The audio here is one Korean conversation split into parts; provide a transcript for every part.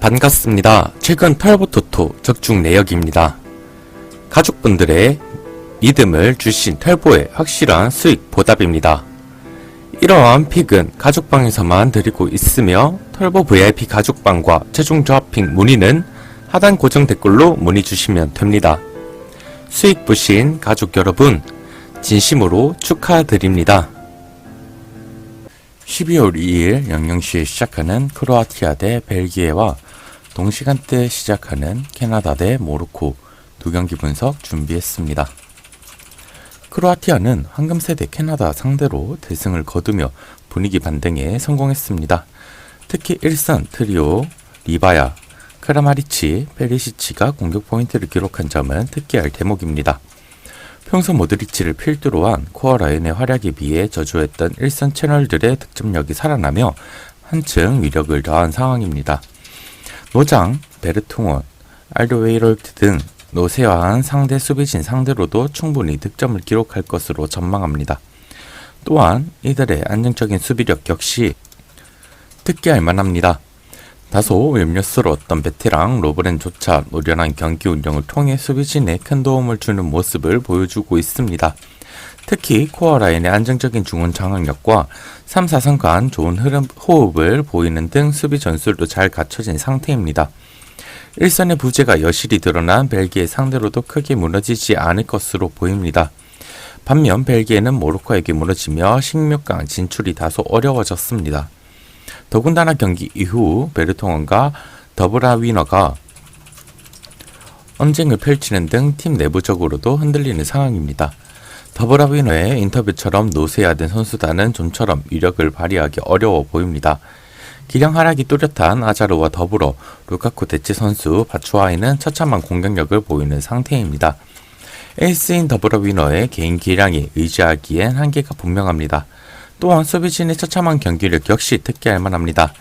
반갑습니다. 최근 털보토토 적중 내역입니다. 가족분들의 믿음을 주신 털보의 확실한 수익 보답입니다. 이러한 픽은 가족방에서만 드리고 있으며 털보 VIP 가족방과 최종 조합 픽 문의는 하단 고정 댓글로 문의 주시면 됩니다. 수익 보신 가족 여러분 진심으로 축하드립니다. 12월 2일 00시에 시작하는 크로아티아 대 벨기에와 동시간대에 시작하는 캐나다 대 모로코 두 경기 분석 준비했습니다. 크로아티아는 황금세대 캐나다 상대로 대승을 거두며 분위기 반등에 성공했습니다. 특히 1선 트리오 리바야, 크라마리치, 페리시치가 공격 포인트를 기록한 점은 특기할 대목입니다. 평소 모드리치를 필두로 한 코어 라인의 활약에 비해 저조했던 1선 채널들의 득점력이 살아나며 한층 위력을 더한 상황입니다. 노장, 베르퉁원, 알도웨이럴트 등 노쇠화한 상대 수비진 상대로도 충분히 득점을 기록할 것으로 전망합니다. 또한 이들의 안정적인 수비력 역시 특기할 만합니다. 다소 염려스러웠던 베테랑 로브렌조차 노련한 경기 운영을 통해 수비진에 큰 도움을 주는 모습을 보여주고 있습니다. 특히 코어 라인의 안정적인 중원 장악력과 3, 4선 간 좋은 호흡을 보이는 등 수비 전술도 잘 갖춰진 상태입니다. 일선의 부재가 여실히 드러난 벨기에 상대로도 크게 무너지지 않을 것으로 보입니다. 반면 벨기에는 모로코에게 무너지며 16강 진출이 다소 어려워졌습니다. 더군다나 경기 이후 베르통원과 더브라위너가 언쟁을 펼치는 등 팀 내부적으로도 흔들리는 상황입니다. 더브라위너의 인터뷰처럼 노쇠화된 선수단은 좀처럼 위력을 발휘하기 어려워 보입니다. 기량 하락이 뚜렷한 아자르와 더불어 루카쿠 대치 선수 바추아이는 처참한 공격력을 보이는 상태입니다. 에이스인 더브라위너의 개인 기량이 의지하기엔 한계가 분명합니다. 또한 수비진의 처참한 경기력 역시 특기할 만합니다.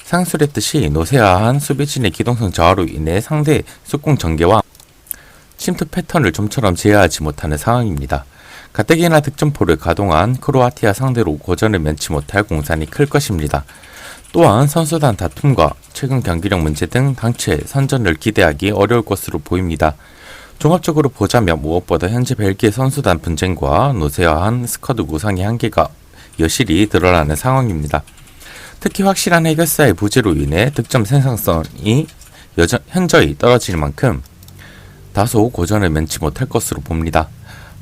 상술했듯이 노쇠화한 수비진의 기동성 저하로 인해 상대의 속공 전개와 침투 패턴을 좀처럼 제어하지 못하는 상황입니다. 가뜩이나 득점포를 가동한 크로아티아 상대로 고전을 면치 못할 공산이 클 것입니다. 또한 선수단 다툼과 최근 경기력 문제 등 당최 선전을 기대하기 어려울 것으로 보입니다. 종합적으로 보자면 무엇보다 현재 벨기에 선수단 분쟁과 노쇠화한 스쿼드 구성의 한계가 여실히 드러나는 상황입니다. 특히 확실한 해결사의 부재로 인해 득점 생산성이 현저히 떨어질 만큼 다소 고전을 면치 못할 것으로 봅니다.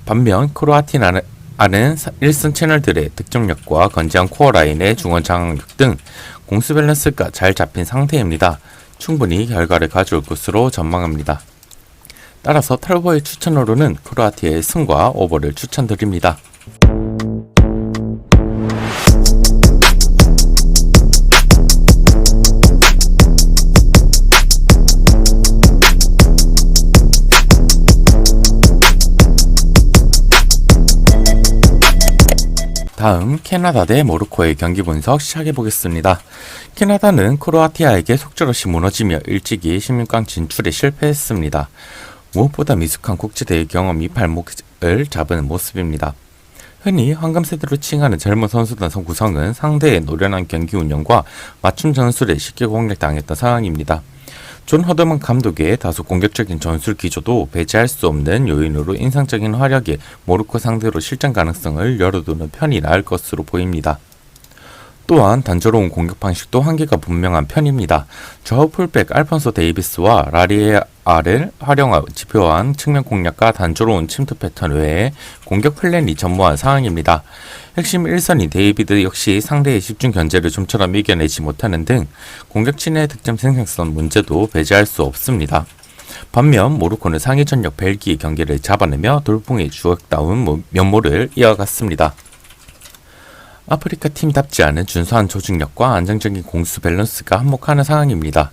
반면 크로아티아는 1선 채널들의 득점력과 건재한 코어 라인의 중원 장악력 등 공수 밸런스가 잘 잡힌 상태입니다. 충분히 결과를 가져올 것으로 전망합니다. 따라서 털보의 추천으로는 크로아티아의 승과 오버를 추천드립니다. 다음 캐나다 대 모로코의 경기 분석 시작해보겠습니다. 캐나다는 크로아티아에게 속절없이 무너지며 일찍이 16강 진출에 실패했습니다. 무엇보다 미숙한 국제대회 경험이 발목을 잡은 모습입니다. 흔히 황금세대로 칭하는 젊은 선수단 구성은 상대의 노련한 경기 운영과 맞춤 전술에 쉽게 공략당했던 상황입니다. 존 허더먼 감독의 다소 공격적인 전술 기조도 배제할 수 없는 요인으로 인상적인 활약에 모로코 상대로 실전 가능성을 열어두는 편이 나을 것으로 보입니다. 또한 단조로운 공격 방식도 한계가 분명한 편입니다. 좌우 풀백 알폰소 데이비스와 라리에아를 지표한 측면 공략과 단조로운 침투 패턴 외에 공격 플랜이 전무한 상황입니다. 핵심 1선인 데이비드 역시 상대의 집중 견제를 좀처럼 이겨내지 못하는 등 공격진의 득점 생산성 문제도 배제할 수 없습니다. 반면 모로코는 상위 전력 벨기에 경기를 잡아내며 돌풍의 주역다운 면모를 이어갔습니다. 아프리카 팀답지 않은 준수한 조직력과 안정적인 공수 밸런스가 한몫하는 상황입니다.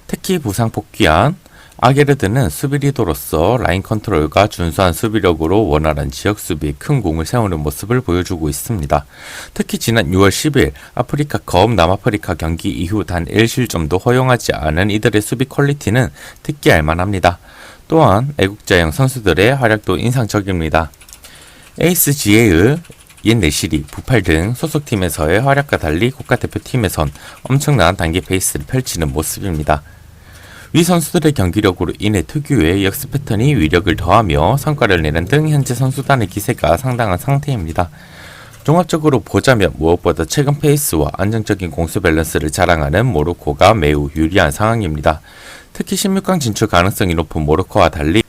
특히 부상 복귀한 아게르드는 수비 리더로서 라인 컨트롤과 준수한 수비력으로 원활한 지역 수비에 큰 공을 세우는 모습을 보여주고 있습니다. 특히 지난 6월 10일 아프리카컵 남아프리카 경기 이후 단 1실점도 허용하지 않은 이들의 수비 퀄리티는 특기할 만합니다. 또한 애국자형 선수들의 활약도 인상적입니다. 에이스 지에의 옌네시리, 부팔 등 소속팀에서의 활약과 달리 국가대표팀에선 엄청난 단계 페이스를 펼치는 모습입니다. 위 선수들의 경기력으로 인해 특유의 역습 패턴이 위력을 더하며 성과를 내는 등 현재 선수단의 기세가 상당한 상태입니다. 종합적으로 보자면 무엇보다 최근 페이스와 안정적인 공수 밸런스를 자랑하는 모로코가 매우 유리한 상황입니다. 특히 16강 진출 가능성이 높은 모로코와 달리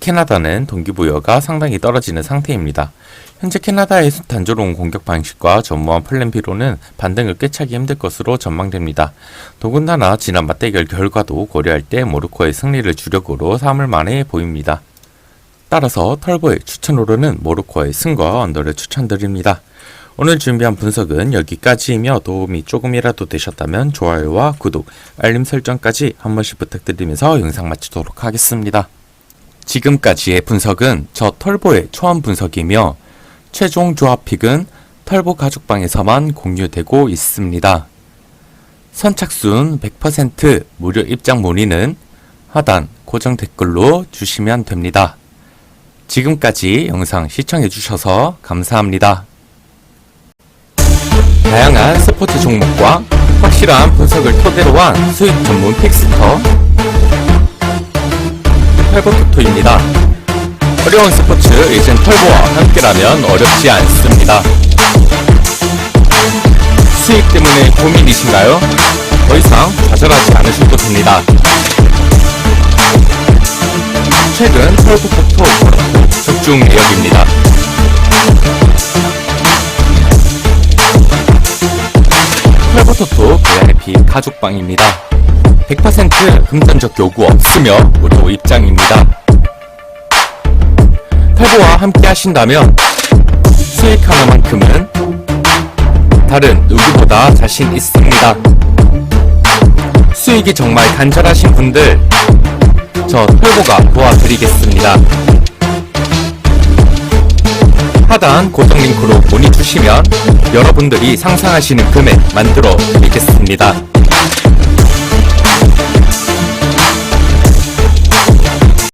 캐나다는 동기부여가 상당히 떨어지는 상태입니다. 현재 캐나다의 단조로운 공격 방식과 전무한 플랜 B로는 반등을 꿰차기 힘들 것으로 전망됩니다. 더군다나 지난 맞대결 결과도 고려할 때 모로코의 승리를 주력으로 삼을 만해 보입니다. 따라서 털보의 추천으로는 모로코의 승과 언더를 추천드립니다. 오늘 준비한 분석은 여기까지이며 도움이 조금이라도 되셨다면 좋아요와 구독, 알림 설정까지 한 번씩 부탁드리면서 영상 마치도록 하겠습니다. 지금까지의 분석은 저 털보의 초안 분석이며 최종 조합픽은 털보 가족방에서만 공유되고 있습니다. 선착순 100% 무료 입장 문의는 하단 고정 댓글로 주시면 됩니다. 지금까지 영상 시청해주셔서 감사합니다. 다양한 스포츠 종목과 확실한 분석을 토대로 한 수익 전문 픽스터 털보토토입니다. 어려운 스포츠 이젠 털보와 함께라면 어렵지 않습니다. 수익 때문에 고민이신가요? 더 이상 좌절하지 않으셔도 됩니다. 최근 털보토토 적중 예약입니다. 털보토토 VIP 가족방입니다. 100% 금전적 요구 없으며 무료 입장입니다. 털보와 함께 하신다면 수익하는 만큼은 다른 누구보다 자신 있습니다. 수익이 정말 간절하신 분들 저 털보가 도와드리겠습니다. 하단 고정 링크로 문의 주시면 여러분들이 상상하시는 금액 만들어 드리겠습니다.